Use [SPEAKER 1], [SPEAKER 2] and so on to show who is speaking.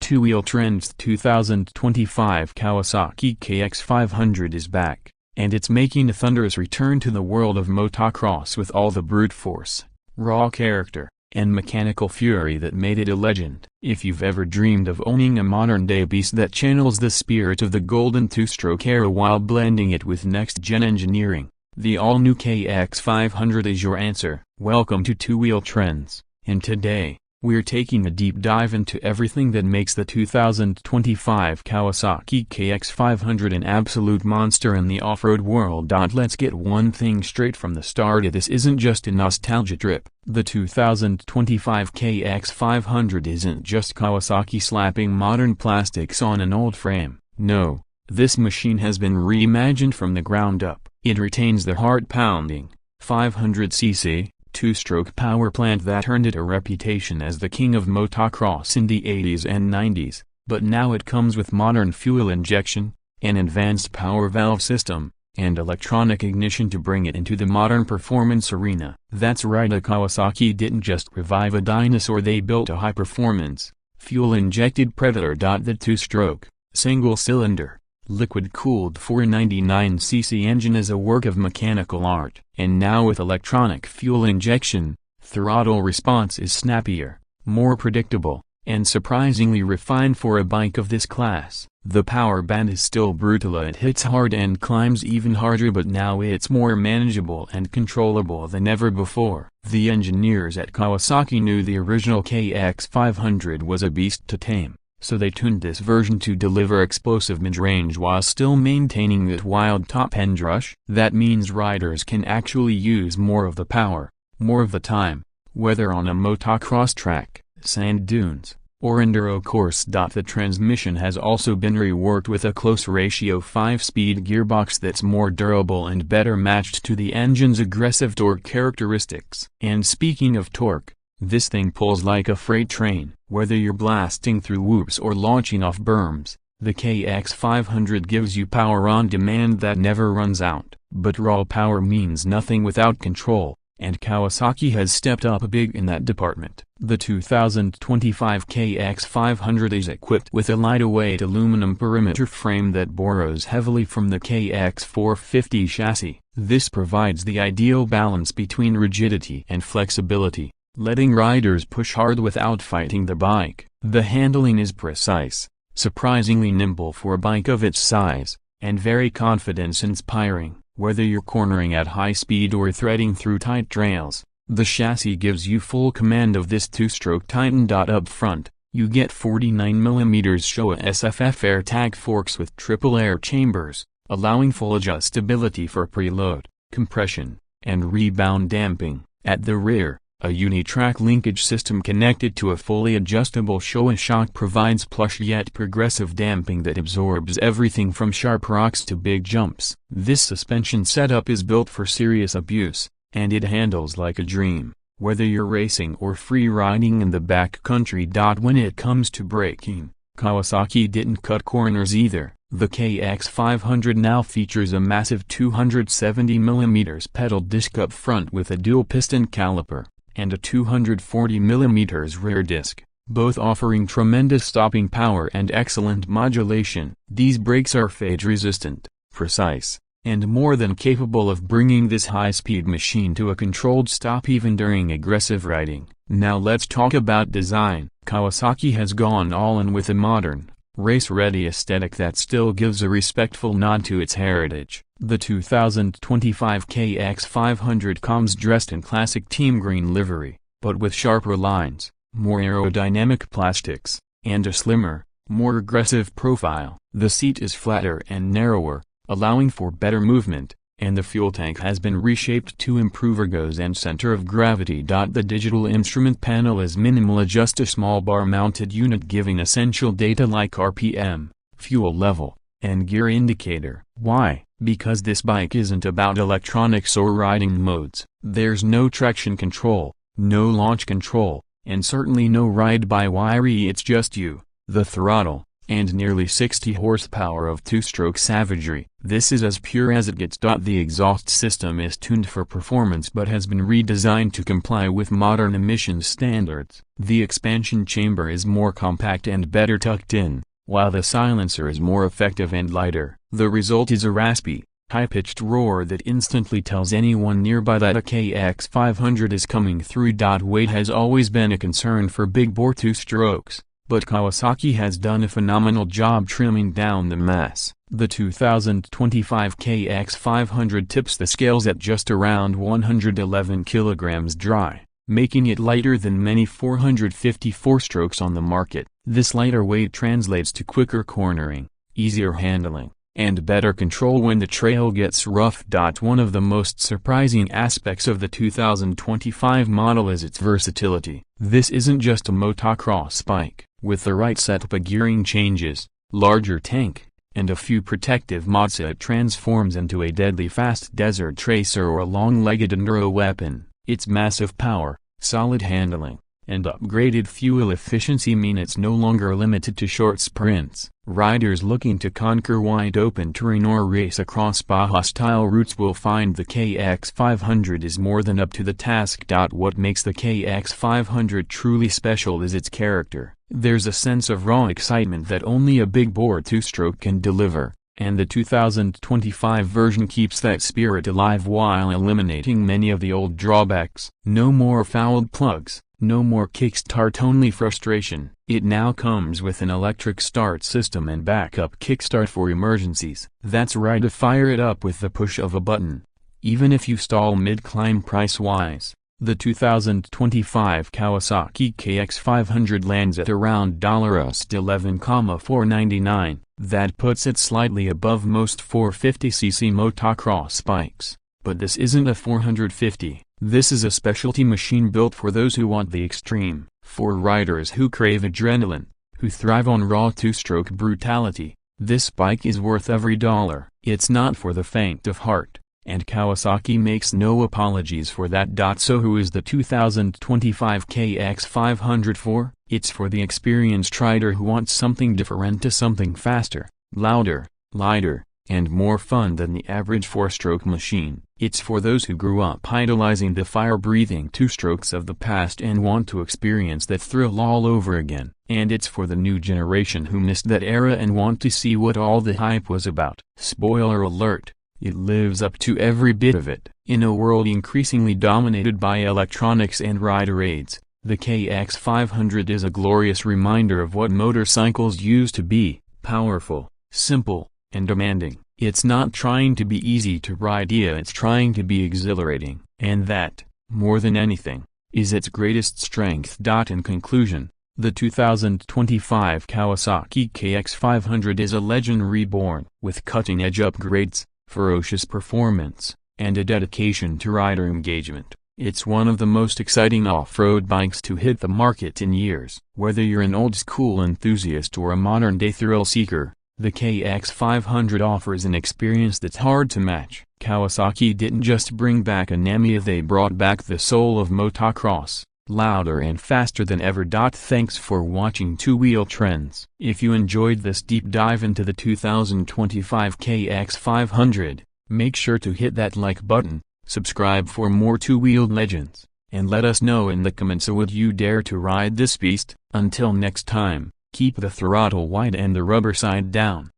[SPEAKER 1] Two-Wheel Trends 2025 Kawasaki KX500 is back, and it's making a thunderous return to the world of motocross with all the brute force, raw character, and mechanical fury that made it a legend. If you've ever dreamed of owning a modern-day beast that channels the spirit of the golden two-stroke era while blending it with next-gen engineering, the all-new KX500 is your answer. Welcome to Two-Wheel Trends, and today, we're taking a deep dive into everything that makes the 2025 Kawasaki KX500 an absolute monster in the off-road world. Let's get one thing straight from the start: this isn't just a nostalgia trip. The 2025 KX500 isn't just Kawasaki slapping modern plastics on an old frame. No, this machine has been reimagined from the ground up. It retains the heart-pounding 500cc two-stroke power plant that earned it a reputation as the king of motocross in the 80s and 90s, but now it comes with modern fuel injection, an advanced power valve system, and electronic ignition to bring it into the modern performance arena. That's right, Kawasaki didn't just revive a dinosaur, they built a high-performance, fuel-injected Predator. The two-stroke, single-cylinder, liquid-cooled 499cc engine is a work of mechanical art, and now with electronic fuel injection, throttle response is snappier, more predictable, and surprisingly refined for a bike of this class. The power band is still brutal, it hits hard and climbs even harder, but now it's more manageable and controllable than ever before. The engineers at Kawasaki knew the original KX500 was a beast to tame, so they tuned this version to deliver explosive mid-range while still maintaining that wild top-end rush. That means riders can actually use more of the power, more of the time, whether on a motocross track, sand dunes, or enduro course. The transmission has also been reworked with a close ratio 5-speed gearbox that's more durable and better matched to the engine's aggressive torque characteristics. And speaking of torque, this thing pulls like a freight train. Whether you're blasting through whoops or launching off berms, the KX500 gives you power on demand that never runs out. But raw power means nothing without control, and Kawasaki has stepped up big in that department. The 2025 KX500 is equipped with a lightweight aluminum perimeter frame that borrows heavily from the KX450 chassis. This provides the ideal balance between rigidity and flexibility, letting riders push hard without fighting the bike. The handling is precise, surprisingly nimble for a bike of its size, and very confidence-inspiring. Whether you're cornering at high speed or threading through tight trails, the chassis gives you full command of this two-stroke titan. Up front, you get 49mm Showa SFF air tag forks with triple air chambers, allowing full adjustability for preload, compression, and rebound damping. At the rear, a uni-track linkage system connected to a fully adjustable Showa shock provides plush yet progressive damping that absorbs everything from sharp rocks to big jumps. This suspension setup is built for serious abuse, and it handles like a dream, whether you're racing or free-riding in the backcountry. When it comes to braking, Kawasaki didn't cut corners either. The KX500 now features a massive 270mm pedal disc up front with a dual-piston caliper, and a 240mm rear disc, both offering tremendous stopping power and excellent modulation. These brakes are fade-resistant, precise, and more than capable of bringing this high-speed machine to a controlled stop even during aggressive riding. Now let's talk about design. Kawasaki has gone all in with a modern, race-ready aesthetic that still gives a respectful nod to its heritage. The 2025 KX500 comes dressed in classic team green livery, but with sharper lines, more aerodynamic plastics, and a slimmer, more aggressive profile. The seat is flatter and narrower, allowing for better movement, and the fuel tank has been reshaped to improve ergos and center of gravity. The digital instrument panel is minimal, just a small bar-mounted unit giving essential data like RPM, fuel level, and gear indicator. Why? Because this bike isn't about electronics or riding modes. There's no traction control, no launch control, and certainly no ride-by-wire. It's just you, the throttle, and nearly 60 horsepower of two-stroke savagery. This is as pure as it gets. The exhaust system is tuned for performance but has been redesigned to comply with modern emissions standards. The expansion chamber is more compact and better tucked in, while the silencer is more effective and lighter. The result is a raspy, high-pitched roar that instantly tells anyone nearby that a KX500 is coming through. Weight has always been a concern for big-bore two-strokes, but Kawasaki has done a phenomenal job trimming down the mass. The 2025 KX500 tips the scales at just around 111 kilograms dry, making it lighter than many 454 strokes on the market. This lighter weight translates to quicker cornering, easier handling, and better control when the trail gets rough. One of the most surprising aspects of the 2025 model is its versatility. This isn't just a motocross bike. With the right setup of gearing changes, larger tank, and a few protective mods, it transforms into a deadly fast desert tracer or a long-legged enduro weapon. Its massive power, solid handling, and upgraded fuel efficiency mean it's no longer limited to short sprints. Riders looking to conquer wide-open terrain or race across Baja-style routes will find the KX500 is more than up to the task. What makes the KX500 truly special is its character. There's a sense of raw excitement that only a big-bore two-stroke can deliver, and the 2025 version keeps that spirit alive while eliminating many of the old drawbacks. No more fouled plugs. No more kickstart-only frustration. It now comes with an electric start system and backup kickstart for emergencies. That's right, to fire it up with the push of a button, even if you stall mid-climb. Price-wise, the 2025 Kawasaki KX500 lands at around $11,499. That puts it slightly above most 450cc motocross bikes. But this isn't a 450. This is a specialty machine built for those who want the extreme, for riders who crave adrenaline, who thrive on raw two-stroke brutality. This bike is worth every dollar. It's not for the faint of heart, and Kawasaki makes no apologies for that. So who is the 2025 KX500 for? It's for the experienced rider who wants something different, to something faster, louder, lighter, and more fun than the average four-stroke machine. It's for those who grew up idolizing the fire-breathing two-strokes of the past and want to experience that thrill all over again. And it's for the new generation who missed that era and want to see what all the hype was about. Spoiler alert, it lives up to every bit of it. In a world increasingly dominated by electronics and rider aids, the KX500 is a glorious reminder of what motorcycles used to be: powerful, simple, and demanding. It's not trying to be easy to ride, it's trying to be exhilarating. And that, more than anything, is its greatest strength. In conclusion, the 2025 Kawasaki KX500 is a legend reborn. With cutting-edge upgrades, ferocious performance, and a dedication to rider engagement, it's one of the most exciting off-road bikes to hit the market in years. Whether you're an old-school enthusiast or a modern-day thrill-seeker, the KX500 offers an experience that's hard to match. Kawasaki didn't just bring back a Namiya, they brought back the soul of motocross, louder and faster than ever. Thanks for watching Two Wheel Trends. If you enjoyed this deep dive into the 2025 KX500, make sure to hit that like button, subscribe for more two-wheeled legends, and let us know in the comments, would you dare to ride this beast? Until next time, keep the throttle wide and the rubber side down.